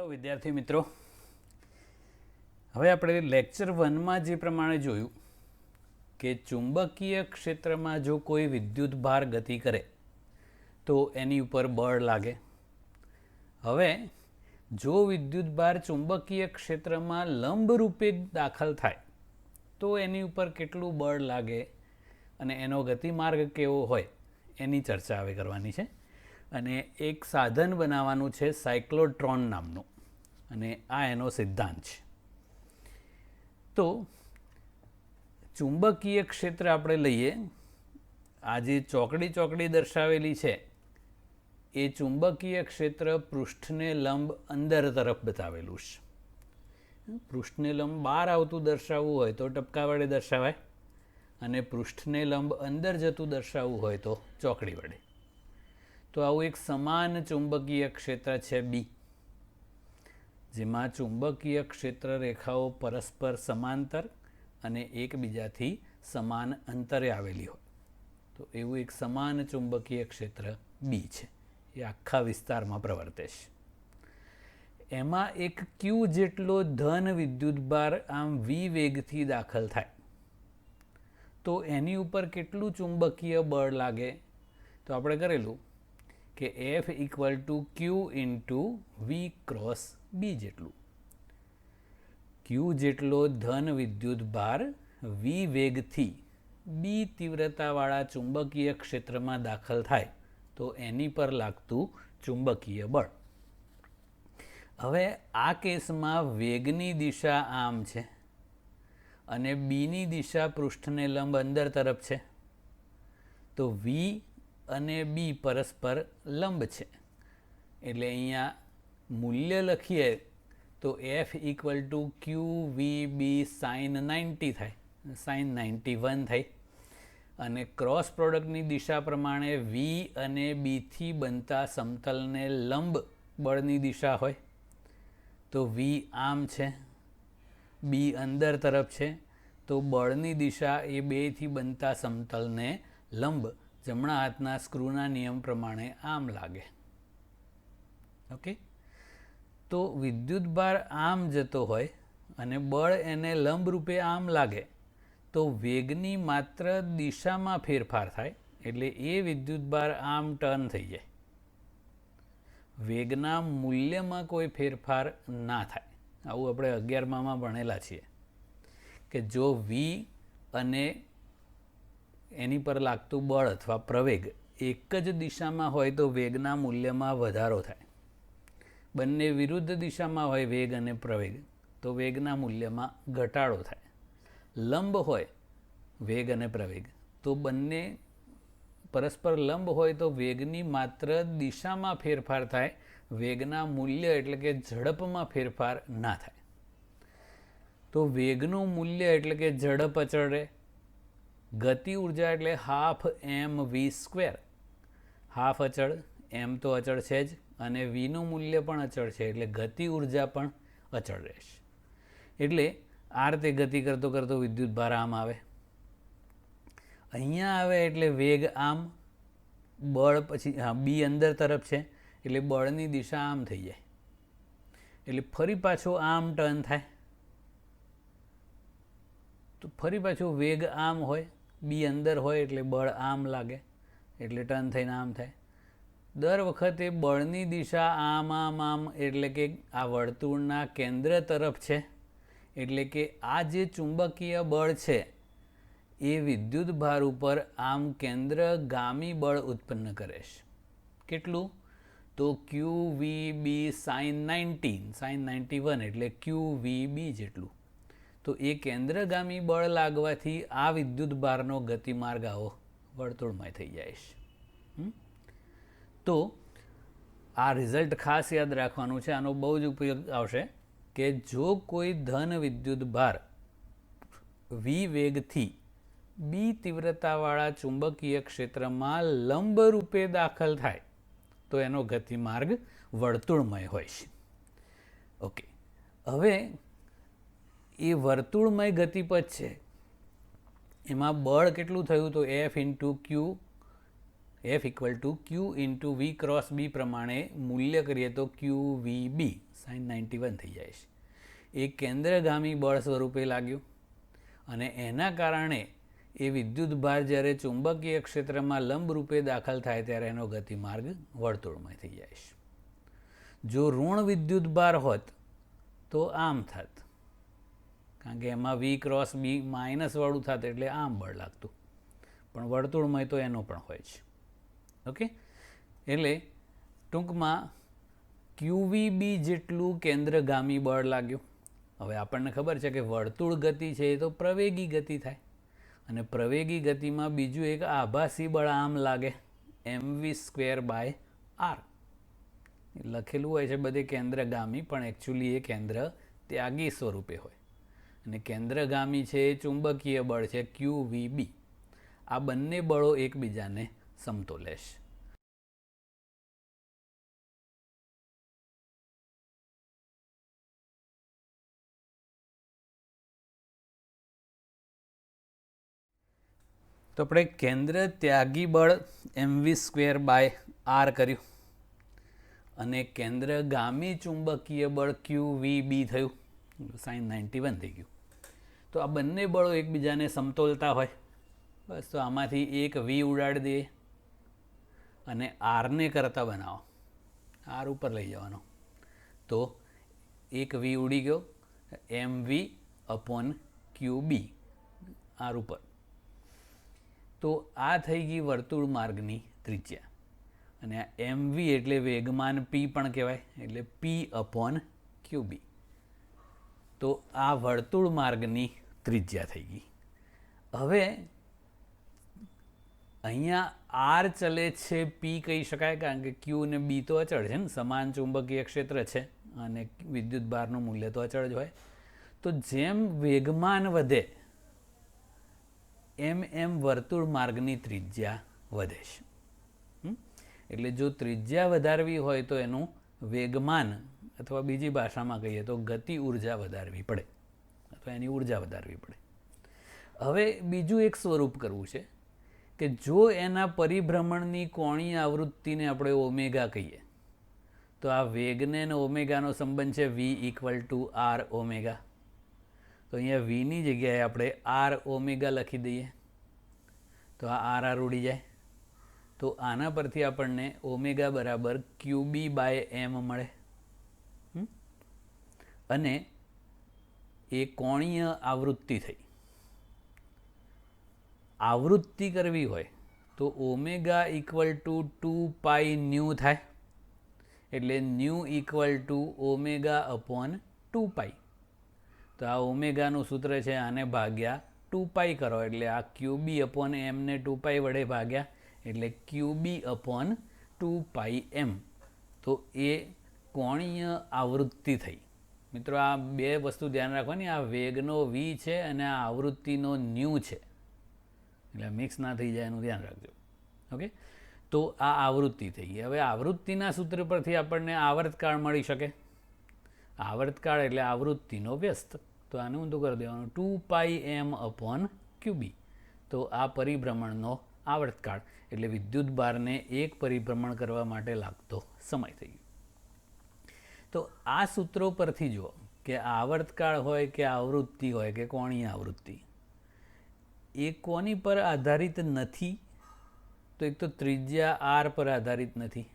Hello विद्यार्थी मित्रों, હવે આપણે લેક્ચર 1 માં જે પ્રમાણે જોયું કે ચુંબકીય ક્ષેત્રમાં જો કોઈ વિદ્યુત ભાર ગતિ કરે તો એની ઉપર બળ લાગે। હવે જો વિદ્યુત ભાર ચુંબકીય ક્ષેત્રમાં લંબ રૂપે દાખલ થાય તો એની ઉપર કેટલું બળ લાગે અને એનો ગતિમાર્ગ કેવો હોય એની ચર્ચા હવે કરવાની છે। અને એક સાધન બનાવવાનું છે સાયક્લોટ્રોન નામનું, અને આ એનો સિદ્ધાંત છે। તો ચુંબકીય ક્ષેત્ર આપણે લઈએ, આ જે ચોકડી દર્શાવેલી છે એ ચુંબકીય ક્ષેત્ર પૃષ્ઠને લંબ અંદર તરફ બતાવેલું છે। પૃષ્ઠને લંબ બહાર આવતું દર્શાવવું હોય તો ટપકા વડે દર્શાવાય, અને પૃષ્ઠને લંબ અંદર જતું દર્શાવવું હોય તો ચોકડી વડે। તો આવું એક સમાન ચુંબકીય ક્ષેત્ર છે બી, જેમાં ચુંબકીય ક્ષેત્ર રેખાઓ પરસ્પર સમાંતર અને એકબીજાથી સમાન અંતરે આવેલી હોય, તો એવું એક સમાન ચુંબકીય ક્ષેત્ર બી છે, એ આખા વિસ્તારમાં પ્રવર્તે છે। એમાં એક ક્યુ જેટલો ધન વિદ્યુતભાર આમ વી વેગથી દાખલ થાય તો એની ઉપર કેટલું ચુંબકીય બળ લાગે? તો આપણે કરેલું કે F equal to q into v cross B જેટલું। ક્યુ જેટલો ધન વિદ્યુત ભાર વી વેગથી બી તીવ્રતાવાળા ચુંબકીય ક્ષેત્રમાં દાખલ થાય તો એની પર લાગતું ચુંબકીય બળ। હવે આ કેસમાં વેગની દિશા આમ છે અને બીની દિશા પૃષ્ઠને લંબ અંદર તરફ છે, તો વી અને બી પરસ્પર લંબ છે, એટલે અહીંયા મૂલ્ય લખીએ તો F equal to q v B sine 90 થાય, સાઇન 91 થાય। અને ક્રોસ પ્રોડક્ટની દિશા પ્રમાણે વી અને બીથી બનતા સમતલને લંબ બળની દિશા હોય, તો વી આમ છે, બી અંદર તરફ છે, તો બળની દિશા એ બેથી બનતા સમતલને લંબ જમણા હાથના સ્ક્રૂના નિયમ પ્રમાણે આમ લાગે। ઓકે, તો વિદ્યુતભાર આમ જતો હોય અને બળ એને લંબ રૂપે આમ લાગે તો વેગની માત્ર દિશામાં ફેરફાર થાય, એટલે એ વિદ્યુતભાર આમ ટર્ન થઈ જાય, વેગના મૂલ્યમાં કોઈ ફેરફાર ના થાય। આવું આપણે 11માં ભણેલા છીએ કે જો વી અને એની પર લાગતું બળ અથવા પ્રવેગ એક જ દિશામાં હોય તો વેગના મૂલ્યમાં વધારો થાય, બંને વિરુદ્ધ દિશામાં હોય વેગ અને પ્રવેગ તો વેગના મૂલ્યમાં ઘટાડો થાય, લંબ હોય વેગ અને પ્રવેગ તો બંને પરસ્પર લંબ હોય તો વેગની માત્ર દિશામાં ફેરફાર થાય, વેગના મૂલ્ય એટલે કે ઝડપમાં ફેરફાર ના થાય। તો વેગનું મૂલ્ય એટલે કે ઝડપ અચળ રહે, ગતિ ઉર્જા એટલે હાફ એમ વી સ્ક્વેર, હાફ અચળ, એમ તો અચળ છે જ, અને વીનું મૂલ્ય પણ અચળ છે એટલે ગતિ ઉર્જા પણ અચળ રહેશે। એટલે આ રીતે ગતિ કરતો કરતો વિદ્યુત ભાર આમ આવે, અહીંયા આવે એટલે વેગ આમ, બળ પછી બી અંદર તરફ છે એટલે બળની દિશા આમ થઈ જાય, એટલે ફરી પાછો આમ ટર્ન થાય, તો ફરી પાછું વેગ આમ હોય, બી અંદર હોય એટલે બળ આમ લાગે એટલે ટર્ન થઈને આમ થાય। દર વખતે બળની દિશા આમ આમ આમ એટલે કે આ વર્તુળના કેન્દ્ર તરફ છે, એટલે કે આ જે ચુંબકીય બળ છે એ વિદ્યુત ભાર ઉપર આમ કેન્દ્રગામી બળ ઉત્પન્ન કરે છે। કેટલું? તો ક્યુ વી બી સાઇન 19, સાઇન 91 એટલે ક્યુ વી બી જેટલું। તો એ કેન્દ્રગામી બળ લાગવાથી આ વિદ્યુત ભારનો ગતિમાર્ગ આવો વર્તુળમય થઈ જાય છે। તો આ રિઝલ્ટ ખાસ યાદ રાખવાનું છે, આનો બહુ જ ઉપયોગ આવશે કે જો કોઈ ધન વિદ્યુત ભાર વી વેગથી બી તીવ્રતાવાળા ચુંબકીય ક્ષેત્રમાં લંબ રૂપે દાખલ થાય તો એનો ગતિમાર્ગ વર્તુળમય હોય છે। ઓકે, હવે એ વર્તુળમય ગતિપથ છે એમાં બળ કેટલું થયું? તો F into q F equal to q into v cross B પ્રમાણે મૂલ્ય કરીએ તો ક્યુ વી બી સાઇન 91 થઈ જાય છે. એ કેન્દ્રગામી બળ સ્વરૂપે લાગ્યું અને એના કારણે એ વિદ્યુતભાર જ્યારે ચુંબકીય ક્ષેત્રમાં લંબરૂપે દાખલ થાય ત્યારે એનો ગતિમાર્ગ વર્તુળમય થઈ જાય છે. જો ઋણ વિદ્યુતભાર હોત તો આમ થાત, કારણ કે એમાં વી ક્રોસ બી માઇનસ વાળું થાત એટલે આમ બળ લાગતું, પણ વર્તુળમય તો એનો પણ હોય છે. ઓકે, એટલે ટૂંકમાં ક્યુવી બી જેટલું કેન્દ્રગામી બળ લાગ્યું. હવે આપણને ખબર છે કે વર્તુળ ગતિ છે એ તો પ્રવેગી ગતિ થાય, અને પ્રવેગી ગતિમાં બીજું એક આભાસી બળ આમ લાગે mv²/r. લખેલું હોય છે બધે કેન્દ્રગામી, પણ એકચ્યુઅલી એ કેન્દ્ર ત્યાગી સ્વરૂપે હોય, અને કેન્દ્રગામી છે એ ચુંબકીય બળ છે QVB. આ બંને બળો એકબીજાને સમતોલે છે. તો આપણે કેન્દ્ર ત્યાગી બળ mv²/r કર્યું અને કેન્દ્રગામી ચુંબકીય બળ QVB થયું, સાઇન 91 થઈ ગયું. તો આ બંને બળો એકબીજાને સમતોલતા હોય, બસ તો આમાંથી એક વી ઉડાડી દઈએ અને આરને કરતા બનાવો, આર ઉપર લઈ જવાનો, તો એક વી ઉડી ગયો, mv/QB આર ઉપર. તો આ થઈ ગઈ વર્તુળ માર્ગની ત્રિજ્યા, અને આ mv એટલે વેગમાન p પણ કહેવાય, એટલે p/QB. તો આ વર્તુળ માર્ગની ત્રિજ્યા થઈ ગઈ. હવે અહીંયા આર ચલે છે પી કહી શકાય, કારણ કે ક્યુ અને બી તો અચળ છે ને, સમાન ચુંબકીય ક્ષેત્ર છે અને વિદ્યુત ભારનું મૂલ્ય તો અચળ જ હોય. તો જેમ વેગમાન વધે એમ વર્તુળ માર્ગની ત્રિજ્યા વધે છે. એટલે જો ત્રિજ્યા વધારવી હોય તો એનું વેગમાન, અથવા બીજી ભાષામાં કહીએ તો ગતિ ઉર્જા વધારવી પડે, અથવા એની ઉર્જા વધારવી પડે. હવે બીજું એક સ્વરૂપ કરવું છે કે જો એના પરિભ્રમણની કોણીય આવૃત્તિને આપણે ઓમેગા કહીએ, તો આ વેગને અને ઓમેગાનો સંબંધ છે v=r ઓમેગા. તો અહીંયા વીની જગ્યાએ આપણે r ઓમેગા લખી દઈએ, તો આ r ઉડી જાય. તો આના પરથી આપણને ઓમેગા બરાબર QB/m મળે, અને એ કોણીય આવૃત્તિ થઈ. આવૃત્તિ કરવી હોય તો ઓમેગા =2πν થાય, એટલે ν=ω/2π. તો આ ઓમેગાનું સૂત્ર છે, આને ભાગ્યા 2π કરો એટલે આ QB/m ને 2π વડે ભાગ્યા એટલે QB/2πm. તો એ કોણીય આવૃત્તિ થઈ. મિત્રો આ બે વસ્તુ ધ્યાન રાખવાની, આ વેગનો v છે અને આ આવૃત્તિનો ન્યુ છે, એટલે મિક્સ ના થઈ જાય એનું ધ્યાન રાખજો. ઓકે, તો આ આવૃત્તિ થઈ ગઈ. હવે આવૃત્તિના સૂત્ર પરથી આપણને આવર્તકાળ મળી શકે. આવર્તકાળ એટલે આવૃત્તિનો વ્યસ્ત, તો આને ઊંધું કરી દેવાનું 2πm/QB. તો આ પરિભ્રમણનો આવર્તકાળ એટલે વિદ્યુત ભારને એક પરિભ્રમણ કરવા માટે લાગતો સમય થઈ ગયો. તો આ સૂત્રો પરથી જુઓ કે આવર્તકાળ હોય કે આવૃત્તિ હોય કે કોણીય આવૃત્તિ, એ કોની પર આધારિત નથી? તો એક તો ત્રિજ્યા આર પર આધારિત નથી,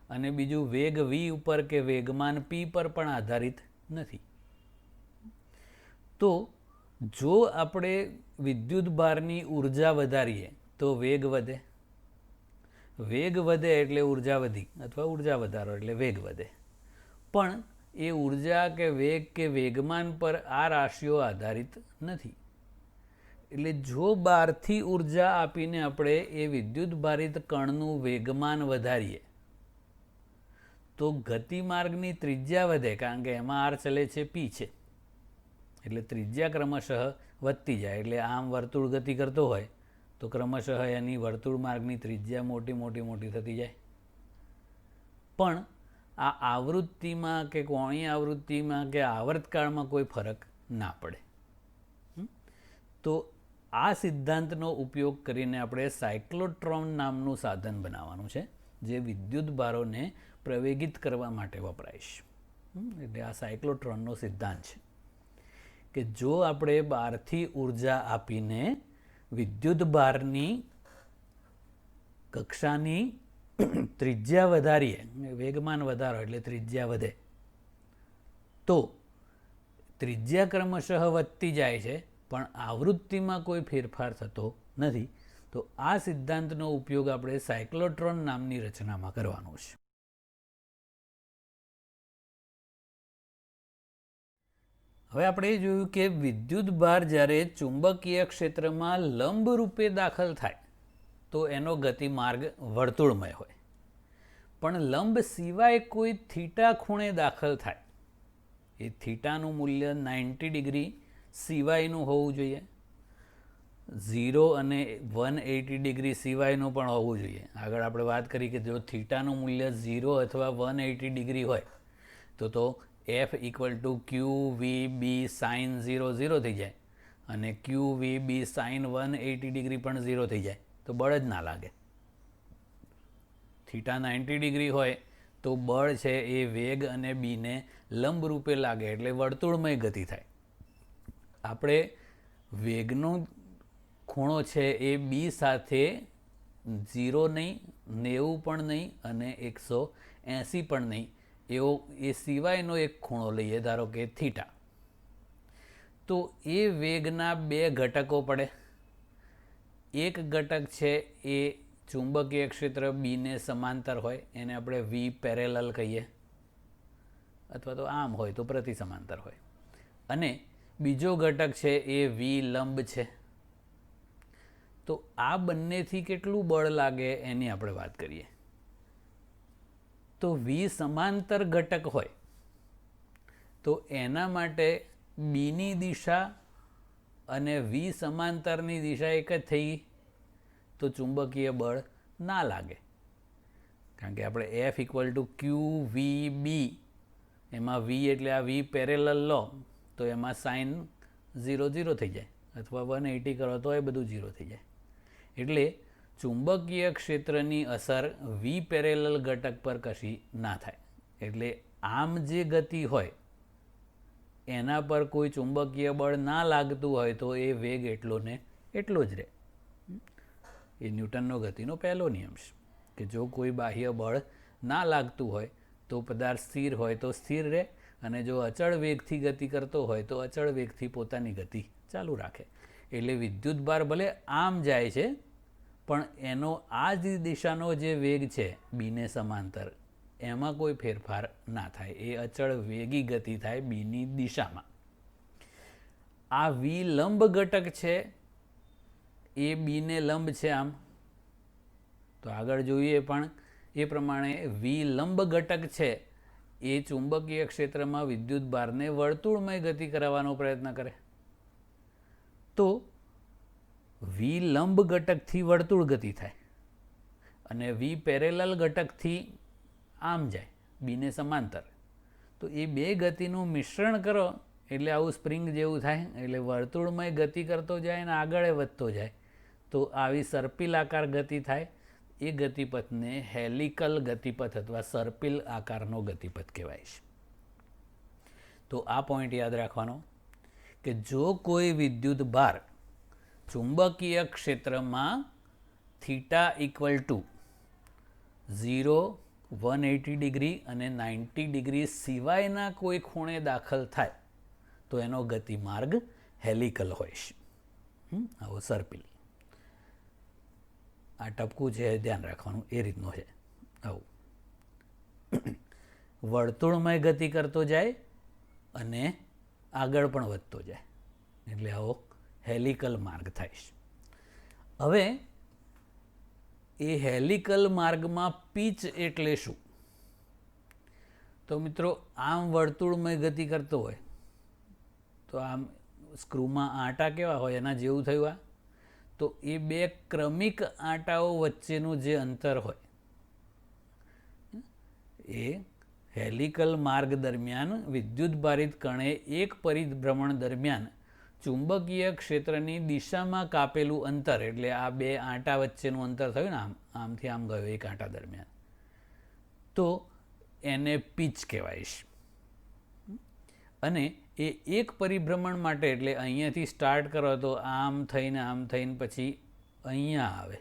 અને બીજું વેગ વી ઉપર કે વેગમાન પી પર પણ આધારિત નથી. તો જો આપણે વિદ્યુત ભારની ઉર્જા વધારીએ તો વેગ વધે, વેગ વધે એટલે ઉર્જા વધી, અથવા ઉર્જા વધારો એટલે વેગ વધે. પણ એ ઉર્જા કે વેગ કે વેગમાન પર આ રાશિઓ આધારિત નથી. એટલે જો બહારથી ઉર્જા આપીને આપણે એ વિદ્યુત ભારિત કણનું વેગમાન વધારીએ તો ગતિમાર્ગની ત્રિજ્યા વધે, કારણ કે એમાં આર ચલે છે પી છે, એટલે ત્રિજ્યા ક્રમશઃ વધતી જાય. એટલે આમ વર્તુળ ગતિ કરતો હોય તો ક્રમશઃ એની વર્તુળ માર્ગની ત્રિજ્યા મોટી મોટી મોટી થતી જાય. પણ આ આવૃત્તિમાં કે કોણીય આવૃત્તિમાં કે આવર્તકાળમાં કોઈ ફરક ના પડે. તો આ સિદ્ધાંતનો ઉપયોગ કરીને આપણે સાયક્લોટ્રોન નામનું સાધન બનાવવાનું છે, જે વિદ્યુત ભારોને પ્રવેગિત કરવા માટે વપરાય છે. એટલે આ સાયક્લોટ્રોનનો સિદ્ધાંત છે કે જો આપણે બહારથી ઉર્જા આપીને વિદ્યુત ભારની કક્ષાની ત્રિજ્યા વધારીએ, વેગમાન વધારો એટલે ત્રિજ્યા વધે, તો ત્રિજ્યા ક્રમશઃ વધતી જાય છે પણ આવૃત્તિમાં કોઈ ફેરફાર થતો નથી. તો આ સિદ્ધાંતનો ઉપયોગ આપણે સાયક્લોટ્રોન નામની રચનામાં કરવાનો છે. હવે આપણે જોયું કે વિદ્યુત ભાર જ્યારે ચુંબકીય ક્ષેત્રમાં લંબ રૂપે દાખલ થાય તો એનો ગતિમાર્ગ વર્તુળમય હોય, પણ લંબ સિવાય કોઈ થીટા ખૂણે દાખલ થાય, એ થીટાનું મૂલ્ય 90 ડિગ્રી સિવાયનું હોવું જોઈએ, 0 અને 180 ડિગ્રી સિવાયનું પણ હોવું જોઈએ. આગળ આપણે વાત કરી કે જો થીટાનું મૂલ્ય 0 અથવા 180 ડિગ્રી હોય તો F = QVB sin 0 0 થઈ જાય અને QVB sin 180 ડિગ્રી પણ 0 થઈ જાય, તો બળ જ ના લાગે. થીટા 90 ડિગ્રી હોય તો બળ છે એ વેગ અને બીને લંબ રૂપે લાગે એટલે વર્તુળમય ગતિ થાય. આપણે વેગનો ખૂણો છે એ બી સાથે 0 નહીં, 90 પણ નહીં અને 180 પણ નહીં, એવો એ સિવાયનો એક ખૂણો લઈએ, ધારો કે થીટા. તો એ વેગના બે ઘટકો પડે. એક ઘટક છે એ ચુંબકીય ક્ષેત્ર બીને સમાંતર હોય, એને આપણે વી પેરેલલ કહીએ, અથવા તો આમ હોય તો પ્રતિ સમાંતર હોય, અને બીજો ઘટક છે એ વી લંબ છે. તો આ બંનેથી કેટલું બળ લાગે એની આપણે વાત કરીએ. તો વી સમાંતર ઘટક હોય તો એના માટે બીની દિશા અને વી સમાંતરની દિશા એક જ થઈ, તો ચુંબકીય બળ ના લાગે, કારણ કે આપણે F = QVB, એમાં વી એટલે આ વી પેરેલલ લો તો એમાં સાઇન 0 0 થઈ જાય, અથવા 180 કરો તો એ બધું 0 થઈ જાય. એટલે ચુંબકીય ક્ષેત્રની અસર વી પેરેલલ ઘટક પર કશી ના થાય. એટલે આમ જે ગતિ હોય એના પર કોઈ ચુંબકીય બળ ના લાગતું હોય તો એ વેગ એટલો ને એટલો જ રહે. એ ન્યૂટનનો ગતિનો પહેલો નિયમ છે કે જો કોઈ બાહ્ય બળ ના લાગતું હોય તો પદાર્થ સ્થિર હોય તો સ્થિર રહે, અને જો અચળ વેગથી ગતિ કરતો હોય તો અચળ વેગથી પોતાની ગતિ ચાલુ રાખે. એટલે વિદ્યુત ભાર ભલે આમ જાય છે પણ એનો આ જ દિશાનો જે વેગ છે બીને સમાંતર, એમાં કોઈ ફેરફાર ના થાય, એ અચળ વેગી ગતિ થાય બીની દિશામાં. આ વી લંબ ઘટક છે એ બીને લંબ છે આમ, તો આગળ જોઈએ પણ એ પ્રમાણે વી લંબ ઘટક છે એ ચુંબકીય ક્ષેત્રમાં વિદ્યુત ભારને વર્તુળમય ગતિ કરાવવાનો પ્રયત્ન કરે. તો વી લંબ ઘટકથી વર્તુળ ગતિ થાય અને વી પેરેલલ ઘટકથી આમ જાય બીને સમાંતર. તો એ બે ગતિનું મિશ્રણ કરો એટલે આવું સ્પ્રિંગ જેવું થાય, એટલે વર્તુળમય ગતિ કરતો જાય અને આગળ વધતો જાય, તો આવી સર્પિલ આકાર ગતિ થાય. એ ગતિપથને હેલિકલ ગતિપથ અથવા સર્પિલ આકારનો ગતિપથ કહેવાય છે. તો આ પોઈન્ટ યાદ રાખવાનો કે જો કોઈ વિદ્યુત ભાર ચુંબકીય ક્ષેત્રમાં થીટા = 0, 180 ડિગ્રી અને 90 ડિગ્રી સિવાયના કોઈ ખૂણે દાખલ થાય તો એનો ગતિમાર્ગ હેલિકલ હોય છે. આવો સર્પિલ, આ ટપકું છે ધ્યાન રાખવાનું, એ રીતનું છે. આવું વર્તુળમય ગતિ કરતો જાય અને આગળ પણ વધતો જાય, એટલે આવો હેલિકલ માર્ગ થાય છે. હવે એ હેલિકલ માર્ગમાં પીચ એટલે શું? તો મિત્રો આમ વર્તુળમય ગતિ કરતો હોય તો આમ સ્ક્રૂમાં આંટા કેવા હોય એના જેવું થયું. આ તો એ બે ક્રમિક આંટાઓ વચ્ચેનું જે અંતર હોય એ હેલિકલ માર્ગ દરમિયાન વિદ્યુત ભારિત કણે એક પરિભ્રમણ દરમિયાન ચુંબકીય ક્ષેત્રની દિશામાં કાપેલું અંતર, એટલે આ બે આંટા વચ્ચેનું અંતર થયું ને, આમથી આમ ગયું એક આંટા દરમિયાન, તો એને પિચ કહેવાય છે. અને એ એક પરિભ્રમણ માટે, એટલે અહીંયાથી સ્ટાર્ટ કરો તો આમ થઈને પછી અહીંયા આવે,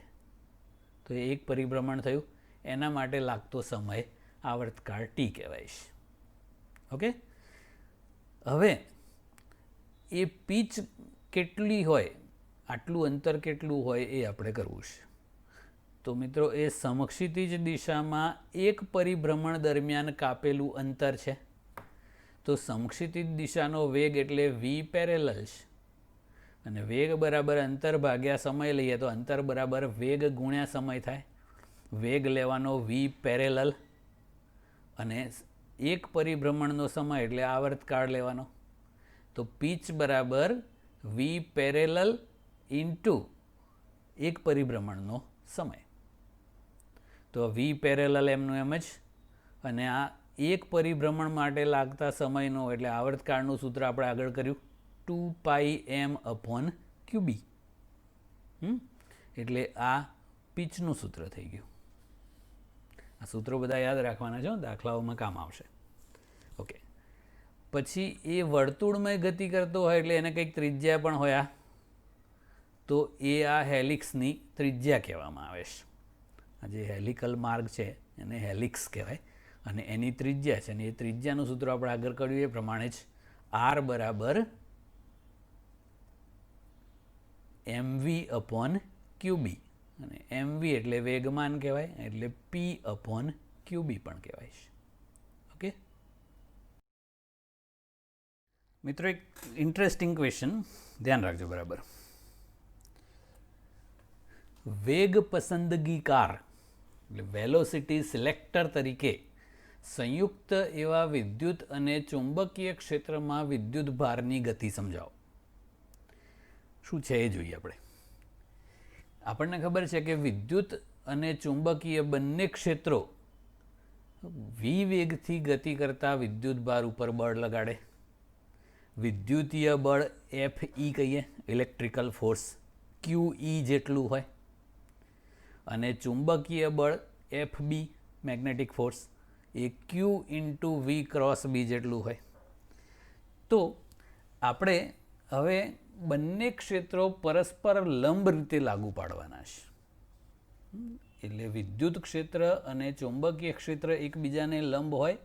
તો એ એક પરિભ્રમણ થયું. એના માટે લાગતો સમય આવર્તકાળ ટી કહેવાય છે. ઓકે, હવે એ પિચ કેટલી હોય, આટલું અંતર કેટલું હોય એ આપણે કરવું છે. તો મિત્રો, એ સમક્ષિતિજ દિશામાં એક પરિભ્રમણ દરમિયાન કાપેલું અંતર છે. તો સમક્ષિતિજ દિશાનો વેગ એટલે વી પેરેલલ છે, અને વેગ બરાબર અંતર ભાગ્યા સમય લઈએ તો અંતર બરાબર વેગ ગુણ્યા સમય થાય. વેગ લેવાનો વી પેરેલલ, અને એક પરિભ્રમણનો સમય એટલે આવર્તકાળ લેવાનો. તો પિચ બરાબર વી પેરેલલ ઇન્ટુ એક પરિભ્રમણનો સમય. તો વી પેરેલલ એમનું એમ જ, અને આ એક પરિભ્રમણ માટે લાગતા સમયનો એટલે આવર્તકાળનું સૂત્ર આપણે આગળ કર્યું 2πm/qb. એટલે આ પિચનું સૂત્ર થઈ ગયું. આ સૂત્રો બધા યાદ રાખવાના છે, દાખલાઓમાં કામ આવશે. ઓકે, પછી એ વર્તુળમય ગતિ કરતો હોય એટલે એને કંઈક ત્રિજ્યા પણ હોય, તો એ આ હેલિક્સની ત્રિજ્યા કહેવામાં આવે છે. આ જે હેલિકલ માર્ગ છે એને હેલિક્સ કહેવાય, અને એની ત્રિજ્યા છે, અને એ ત્રિજ્યાનું સૂત્ર આપણે આગળ કર્યું એ પ્રમાણે જ R બરાબર mv/qb, અને mv એટલે વેગમાન કહેવાય, એટલે p/qb પણ કહેવાય છે. ઓકે મિત્રો, એક ઇન્ટરેસ્ટિંગ ક્વેશ્ચન ધ્યાન રાખજો બરાબર. વેગ પસંદગીકાર એટલે વેલોસિટી સિલેક્ટર તરીકે સંયુક્ત એવા વિદ્યુત અને ચુંબકીય ક્ષેત્રમાં વિદ્યુત ભારની ગતિ સમજાવો. શું છે એ જોઈએ આપણે. આપણને ખબર છે કે વિદ્યુત અને ચુંબકીય બંને ક્ષેત્રો વી વેગથી ગતિ કરતા વિદ્યુત ભાર ઉપર બળ લગાડે. વિદ્યુતીય બળ Fe કહીએ, ઇલેક્ટ્રિકલ ફોર્સ QE જેટલું હોય, અને ચુંબકીય બળ Fb, મેગ્નેટિક ફોર્સ, એ Q × V × B જેટલું હોય. તો આપણે હવે બંને ક્ષેત્રો પરસ્પર લંબ રીતે લાગુ પાડવાના છે. એટલે વિદ્યુત ક્ષેત્ર અને ચુંબકીય ક્ષેત્ર એકબીજાને લંબ હોય,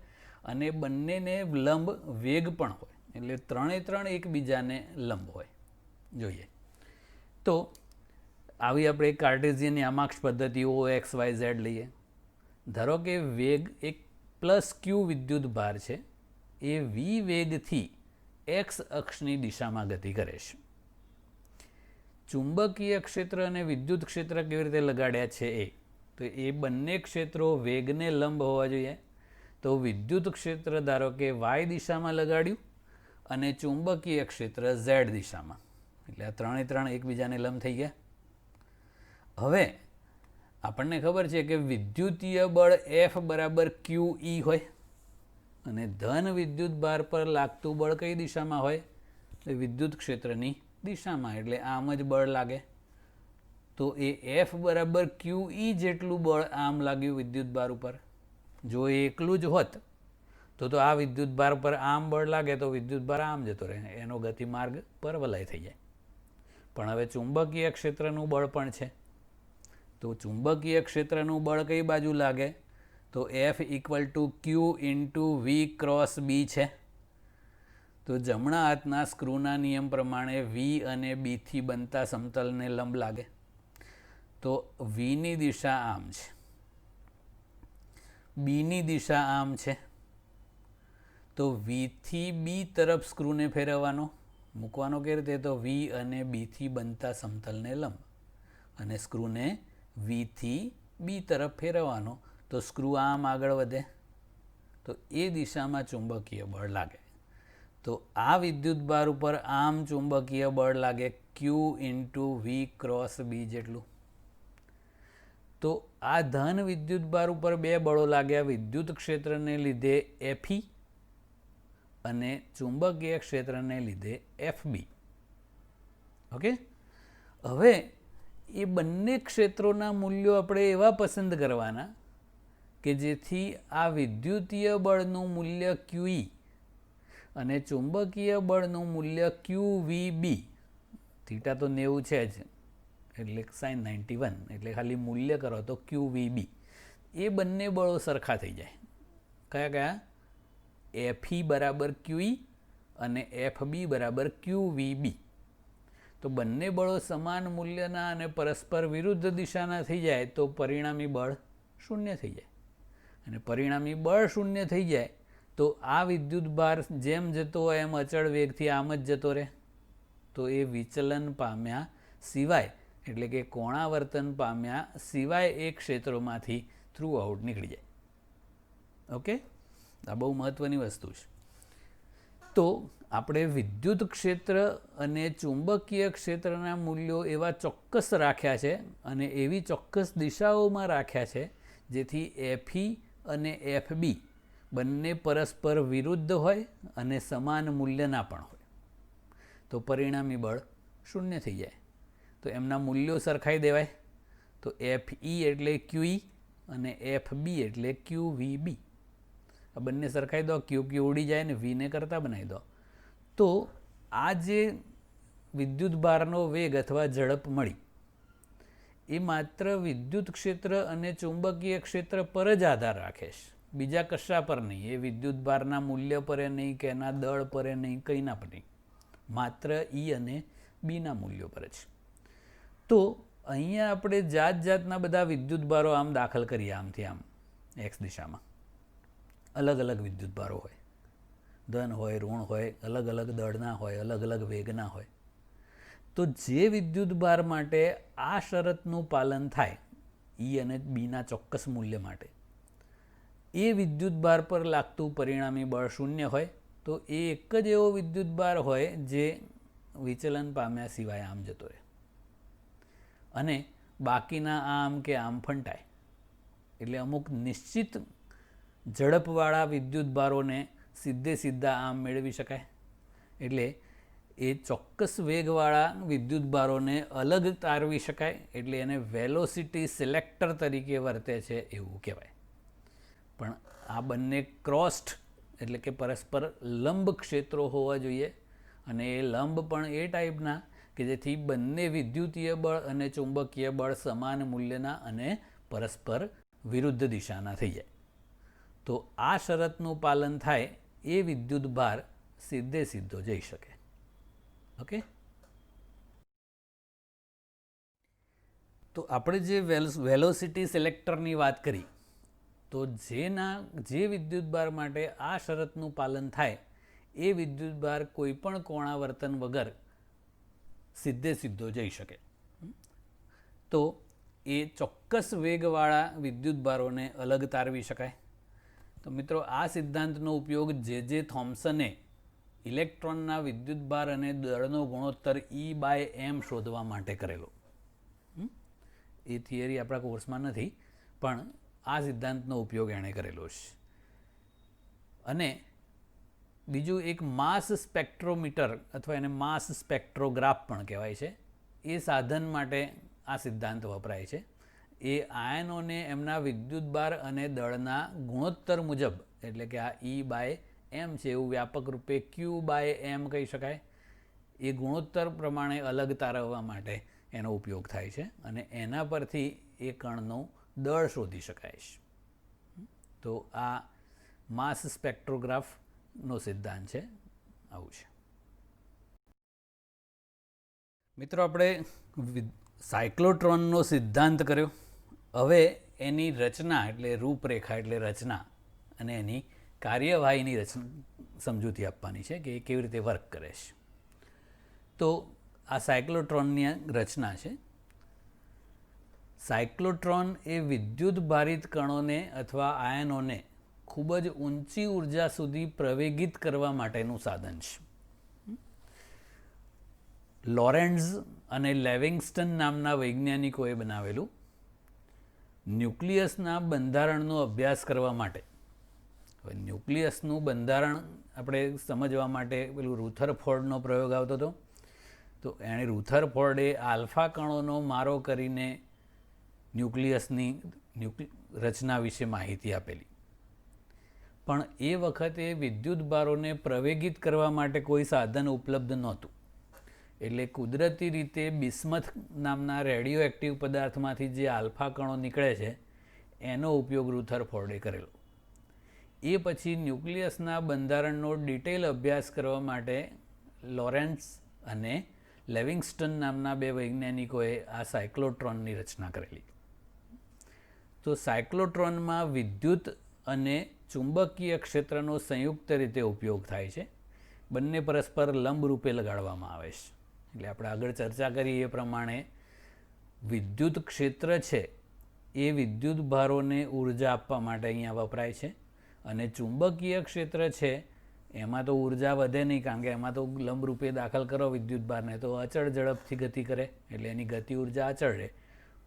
અને બંનેને લંબ વેગ પણ હોય, એટલે ત્રણે એકબીજાને લંબ હોય. જોઈએ તો આવી આપણે કાર્ટેશિયન યામાક્ષ પદ્ધતિ OXYZ લઈએ. ધારો કે વેગ એક +q વિદ્યુત ભાર છે, એ v વેગથી x અક્ષની દિશામાં ગતિ કરે છે. ચુંબકીય ક્ષેત્ર અને વિદ્યુત ક્ષેત્ર કેવી રીતે લગાડ્યા છે તો એ બંને ક્ષેત્રો વેગને લંબ હોવા જોઈએ. તો વિદ્યુત ક્ષેત્ર ધારો કે y દિશામાં લગાડ્યું, અને ચુંબકીય ક્ષેત્ર z દિશામાં, એટલે આ ત્રણે એકબીજાને લંબ થઈ ગયા. હવે આપણને ખબર છે કે વિદ્યુતીય બળ F બરાબર QE હોય, અને ધન વિદ્યુત ભાર પર લાગતું બળ કઈ દિશામાં હોય? વિદ્યુત ક્ષેત્રની દિશામાં, એટલે આમ જ બળ લાગે. તો એ F બરાબર QE જેટલું બળ આમ લાગ્યું વિદ્યુત ભાર ઉપર. જો એ એકલું જ હોત તો આ વિદ્યુત ભાર પર આમ બળ લાગે તો વિદ્યુત ભાર આમ જતો રહે, એનો ગતિમાર્ગ પરવલય થઈ જાય. પણ હવે ચુંબકીય ક્ષેત્રનું બળ પણ છે, તો ચુંબકીય ક્ષેત્રનું બળ કઈ બાજુ લાગે? તો F = Q × V × B છે. તો જમણા હાથના સ્ક્રૂના નિયમ પ્રમાણે V અને B થી બનતા સમતલને લંબ લાગે. તો V ની દિશા આમ છે, B ની દિશા આમ છે. તો V થી B તરફ સ્ક્રૂને ફેરવવાનો, મૂકવાનો કેવી રીતે? તો V અને B થી બનતા સમતલને લંબ, અને સ્ક્રૂને V થી B તરફ ફેરવવાનો, તો સ્ક્રૂ આમ આગળ વધે, તો એ દિશામાં ચુંબકીય બળ લાગે. તો આ વિદ્યુત ભાર ઉપર આમ ચુંબકીય બળ લાગે Q × V × B જેટલું. તો આ ધન વિદ્યુત ભાર ઉપર બે બળો લાગ્યા, વિદ્યુત ક્ષેત્રને લીધે Fe અને ચુંબકીય ક્ષેત્રને લીધે Fb. ઓકે, હવે એ બંને ક્ષેત્રોના મૂલ્યો આપણે એવા પસંદ કરવાના કે જેથી આ વિદ્યુતીય બળનું મૂલ્ય QE અને ચુંબકીય બળનું મૂલ્ય QVB, થીટા તો 90 છે જ એટલે sin 91, એટલે ખાલી મૂલ્ય કરો તો QVB, એ બંને બળો સરખા થઈ જાય. કયા કયા? FE બરાબર QE અને FB બરાબર QVB. તો બંને બળો સમાન મૂલ્યના અને પરસ્પર વિરુદ્ધ દિશાના થઈ જાય તો પરિણામી બળ શૂન્ય થઈ જાય. અને પરિણામી બળ શૂન્ય થઈ જાય તો આ વિદ્યુત ભાર જેમ જતો હોય એમ અચળ વેગથી આમ જ જતો રહે, તો એ વિચલન પામ્યા સિવાય, એટલે કે કોણાવર્તન પામ્યા સિવાય એ ક્ષેત્રોમાંથી થ્રુ આઉટ નીકળી જાય. ઓકે, આ બહુ મહત્ત્વની વસ્તુ છે. તો આપણે વિદ્યુત ક્ષેત્ર અને ચુંબકીય ક્ષેત્રના મૂલ્યો એવા ચોક્કસ રાખ્યા છે અને એવી ચોક્કસ દિશાઓમાં રાખ્યા છે જેથી FE અને FB બંને પરસ્પર વિરુદ્ધ હોય અને સમાન મૂલ્યના પણ હોય, તો પરિણામી બળ શૂન્ય થઈ જાય. તો એમના મૂલ્યો સરખાઈ દેવાય. તો FE એટલે QE અને FB એટલે QVB. આ બંને સરખાઈ દો, QQ ઉડી જાય ને Vને કરતા બનાવી દો. તો આ જે વિદ્યુત ભારનો વેગ અથવા ઝડપ મળી એ માત્ર વિદ્યુત ક્ષેત્ર અને ચુંબકીય ક્ષેત્ર પર જ આધાર રાખે છે, બીજા કશા પર નહીં. એ વિદ્યુત ભારના મૂલ્ય પર નહીં કે એના દળ પર નહીં, કંઈના પર નહીં, માત્ર E અને Bના મૂલ્યો પર જ. તો અહીંયા આપણે જાત જાતના બધા વિદ્યુત ભારો આમ દાખલ કરીએ, આમથી આમ X દિશામાં અલગ અલગ વિદ્યુત ભારો હોય, ધન હોય, ઋણ હોય, અલગ અલગ દળના હોય, અલગ અલગ વેગના હોય. તો જે વિદ્યુત ભાર માટે આ શરતનું પાલન થાય E અને Bના ચોક્કસ મૂલ્ય માટે, એ વિદ્યુત ભાર પર લાગતું પરિણામી બળ શૂન્ય હોય, તો એ એક જ એવો વિદ્યુત ભાર હોય જે વિચલન પામ્યા સિવાય આમ જતો રહે અને બાકીના આમ કે આમ ફંટાય. એટલે અમુક નિશ્ચિત ઝડપવાળા વિદ્યુત ભારોને સીધે સીધા આમ મેળવી શકાય. એટલે એ ચોક્કસ વેગવાળા વિદ્યુત ભારોને અલગ તારવી શકાય, એટલે એને વેલોસિટી સિલેક્ટર તરીકે વર્તે છે એવું કહેવાય. પણ આ બંને ક્રોસ્ડ એટલે કે પરસ્પર લંબ ક્ષેત્રો હોવા જોઈએ અને એ લંબ પણ એ ટાઈપના કે જેથી બંને વિદ્યુતીય બળ અને ચુંબકીય બળ સમાન મૂલ્યના અને પરસ્પર વિરુદ્ધ દિશાના થઈ જાય. તો આ શરતનું પાલન થાય એ વિદ્યુત ભાર સીધે સીધો જઈ શકે. ઓકે, તો આપણે જે વેલોસિટી સિલેક્ટરની વાત કરી, તો જે વિદ્યુત ભાર માટે આ શરતનું પાલન થાય એ વિદ્યુત ભાર કોઈપણ કોણાવર્તન વગર સીધે સીધો જઈ શકે. તો એ ચોક્કસ વેગવાળા વિદ્યુત ભારોને અલગ તારવી શકાય. તો મિત્રો, આ સિદ્ધાંતનો ઉપયોગ જે થોમ્સને ઇલેક્ટ્રોનના વિદ્યુત ભાર અને દળનો ગુણોત્તર E/m શોધવા માટે કરેલો. એ થિયરી આપણા કોર્સમાં નથી, પણ આ સિદ્ધાંતનો ઉપયોગ એણે કરેલો છે. અને બીજું એક માસ સ્પેક્ટ્રોમીટર અથવા એને માસ સ્પેક્ટ્રોગ્રાફ પણ કહેવાય છે, એ સાધન માટે આ સિદ્ધાંત વપરાય છે. એ આયનોને એમના વિદ્યુત ભાર અને દળના ગુણોત્તર મુજબ, એટલે કે આ E/m છે એવું વ્યાપક રૂપે Q/m કહી શકાય, એ ગુણોત્તર પ્રમાણે અલગ તારવવા માટે એનો ઉપયોગ થાય છે અને એના પરથી એ કણનું દળ શોધી શકાય છે. તો આ માસ સ્પેક્ટ્રોગ્રાફનો સિદ્ધાંત છે. આવું છે મિત્રો, આપણે સાયક્લોટ્રોનનો સિદ્ધાંત કર્યો. હવે એની રચના એટલે રૂપરેખા એટલે રચના અને એની કાર્યવાહીની સમજૂતી આપવાની છે કે એ કેવી રીતે વર્ક કરે છે. તો આ સાયક્લોટ્રોનની રચના છે. સાયક્લોટ્રોન એ વિદ્યુત ભારિત કણોને અથવા આયનોને ખૂબ જ ઊંચી ઉર્જા સુધી પ્રવેગિત કરવા માટેનું સાધન છે. લોરેન્ટ્ઝ અને લેવિંગસ્ટન નામના વૈજ્ઞાનિકોએ બનાવેલું ન્યુક્લિયસના બંધારણનો અભ્યાસ કરવા માટે. હવે ન્યુક્લિયસનું બંધારણ આપણે સમજવા માટે પેલું રુથરફોર્ડનો પ્રયોગ આવતો હતો. તો એણે રુથરફોર્ડે આલ્ફા કણોનો મારો કરીને ન્યુક્લિયસની રચના વિશે માહિતી આપેલી. પણ એ વખતે વિદ્યુત ભારોને પ્રવેગિત કરવા માટે કોઈ સાધન ઉપલબ્ધ નહોતું. એટલે કુદરતી રીતે બિસ્મથ નામના રેડિયો એક્ટિવ પદાર્થમાંથી જે આલ્ફા કણો નીકળે છે એનો ઉપયોગ રુથરફોર્ડે કરેલો. એ પછી ન્યુક્લિયસના બંધારણનો ડિટેલ અભ્યાસ કરવા માટે લોરેન્સ અને લેવિંગસ્ટન નામના બે વૈજ્ઞાનિકોએ આ સાયક્લોટ્રોનની રચના કરેલી. તો સાયક્લોટ્રોનમાં વિદ્યુત અને ચુંબકીય ક્ષેત્રનો સંયુક્ત રીતે ઉપયોગ થાય છે. બંને પરસ્પર લંબ રૂપે લગાડવામાં આવે છે. એટલે આપણે આગળ ચર્ચા કરી એ પ્રમાણે વિદ્યુત ક્ષેત્ર છે એ વિદ્યુત ભારોને ઉર્જા આપવા માટે અહીંયા વપરાય છે, અને ચુંબકીય ક્ષેત્ર છે એમાં તો ઉર્જા વધે નહીં, કારણ કે એમાં તો લંબ રૂપે દાખલ કરો વિદ્યુત ભારને તો અચળ ઝડપથી ગતિ કરે, એટલે એની ગતિ ઉર્જા અચળ રહે,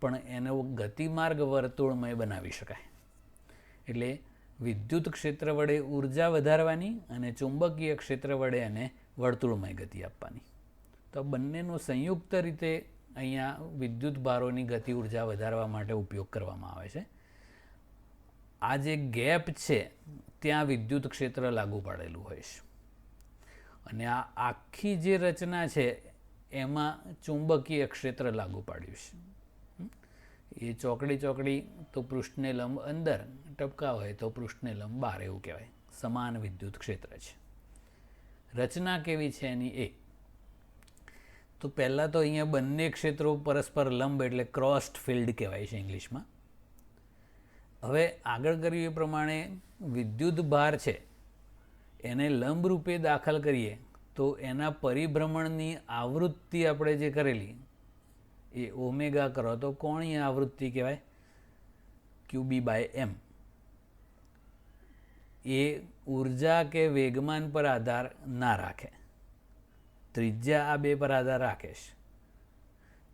પણ એનો ગતિમાર્ગ વર્તુળમય બનાવી શકાય. એટલે વિદ્યુત ક્ષેત્ર વડે ઉર્જા વધારવાની અને ચુંબકીય ક્ષેત્ર વડે એને વર્તુળમય ગતિ આપવાની. તો બંનેનો સંયુક્ત રીતે અહીંયા વિદ્યુત ભારોની ગતિ ઉર્જા વધારવા માટે ઉપયોગ કરવામાં આવે છે. આ જે ગેપ છે ત્યાં વિદ્યુત ક્ષેત્ર લાગુ પાડેલું હોય છે, અને આ આખી જે રચના છે એમાં ચુંબકીય ક્ષેત્ર લાગુ પાડ્યું છે. એ ચોકડી તો પૃષ્ઠને લંબ અંદર, ટપકા હોય તો પૃષ્ઠને લંબ બહાર, એવું કહેવાય. સમાન વિદ્યુત ક્ષેત્ર છે. રચના કેવી છે એની એ તો પહેલાં તો અહીંયા બંને ક્ષેત્રો પરસ્પર લંબ એટલે ક્રોસ્ડ ફિલ્ડ કહેવાય છે ઇંગ્લિશમાં. હવે આગળ કર્યું એ પ્રમાણે વિદ્યુત ભાર છે એને લંબ રૂપે દાખલ કરીએ તો એના પરિભ્રમણની આવૃત્તિ આપણે જે કરેલી એ ઓમેગા કરો તો કોણીય આવૃત્તિ કહેવાય, QB/m. એ ઉર્જા કે વેગમાન પર આધાર ના રાખે, ત્રિજ્યા આ બે પર આધાર રાખે છે.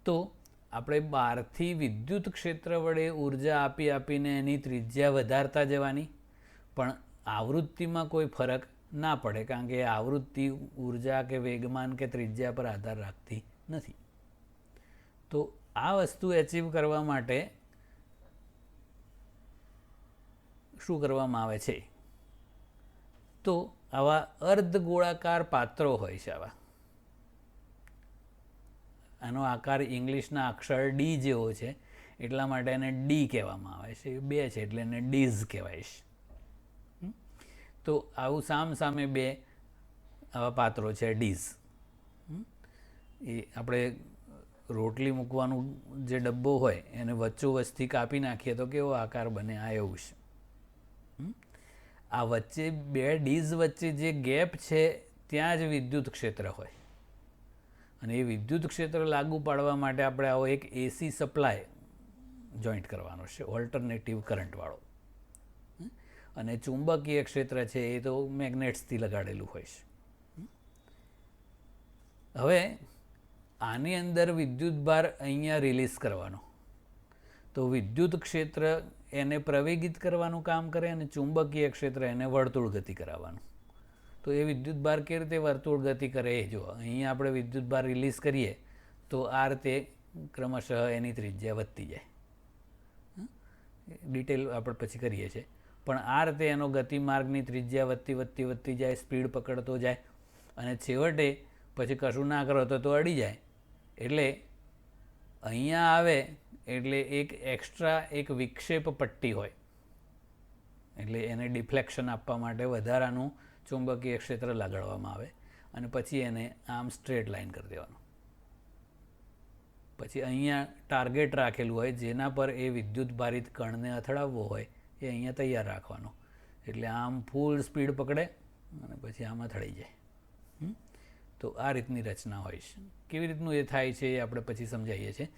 તો આપણે બહારથી વિદ્યુત ક્ષેત્ર વડે ઉર્જા આપીને એની ત્રિજ્યા વધારતા જવાની, પણ આવૃત્તિમાં કોઈ ફરક ના પડે, કારણ કે આવૃત્તિ ઉર્જા કે વેગમાન કે ત્રિજ્યા પર આધાર રાખતી નથી. તો આ વસ્તુ એચીવ કરવા માટે શું કરવામાં આવે છે? તો આવા અર્ધ ગોળાકાર પાત્રો હોય છે. આનો આકાર ઇંગ્લિશના અક્ષર ડી જેવો છે, એટલા માટે એને ડી કહેવામાં આવે છે. બે છે એટલે એને ડીઝ કહેવાય છે. તો આવું સામે બે આવા પાત્રો છે ડીઝ. એ આપણે રોટલી મૂકવાનું જે ડબ્બો હોય એને વચ્ચોવચ્ચથી કાપી નાખીએ તો કેવો આકાર બને, આ એવું છે. આ વચ્ચે બે ડીઝ વચ્ચે જે ગેપ છે ત્યાં જ વિદ્યુત ક્ષેત્ર હોય, અને એ વિદ્યુત ક્ષેત્ર લાગુ પાડવા માટે આપણે આવો એક એસી સપ્લાય જોઈન્ટ કરવાનો છે, ઓલ્ટરનેટિવ કરંટવાળો. અને ચુંબકીય ક્ષેત્ર છે એ તો મેગ્નેટ્સથી લગાડેલું હોય છે. હવે આની અંદર વિદ્યુત ભાર અહીંયા રિલીઝ કરવાનો, તો વિદ્યુત ક્ષેત્ર એને પ્રવેગિત કરવાનું કામ કરે અને ચુંબકીય ક્ષેત્ર એને વર્તુળ ગતિ કરાવવાનું. તો એ વિદ્યુત ભાર કેવી રીતે વર્તુળ ગતિ કરે એ જો અહીંયા આપણે વિદ્યુત ભાર રિલીઝ કરીએ તો આ રીતે ક્રમશઃ એની ત્રિજ્યા વધતી જાય. ડિટેલ આપણે પછી કરીએ છીએ, પણ આ રીતે એનો ગતિમાર્ગની ત્રિજ્યા વધતી જાય, સ્પીડ પકડતો જાય, અને છેવટે પછી કશું ના કરો તો અડી જાય. એટલે અહીંયા આવે એટલે એક એક્સ્ટ્રા એક વિક્ષેપ પટ્ટી હોય, એટલે એને ડિફ્લેક્શન આપવા માટે વધારાનું ચુંબકીય ક્ષેત્ર લગાડવામાં આવે, અને પછી એને આમ સ્ટ્રેટ લાઈન કરી દેવાનું. પછી અહીંયા ટાર્ગેટ રાખેલું હોય જેના પર એ વિદ્યુત ભારિત કણને અથડાવવો હોય એ અહીંયા તૈયાર રાખવાનો, એટલે આમ ફૂલ સ્પીડ પકડે અને પછી આમ અથડાઈ જાય. તો આ રીતની રચના હોય છે. કેવી રીતનું એ થાય છે એ આપણે પછી સમજાવીએ છીએ.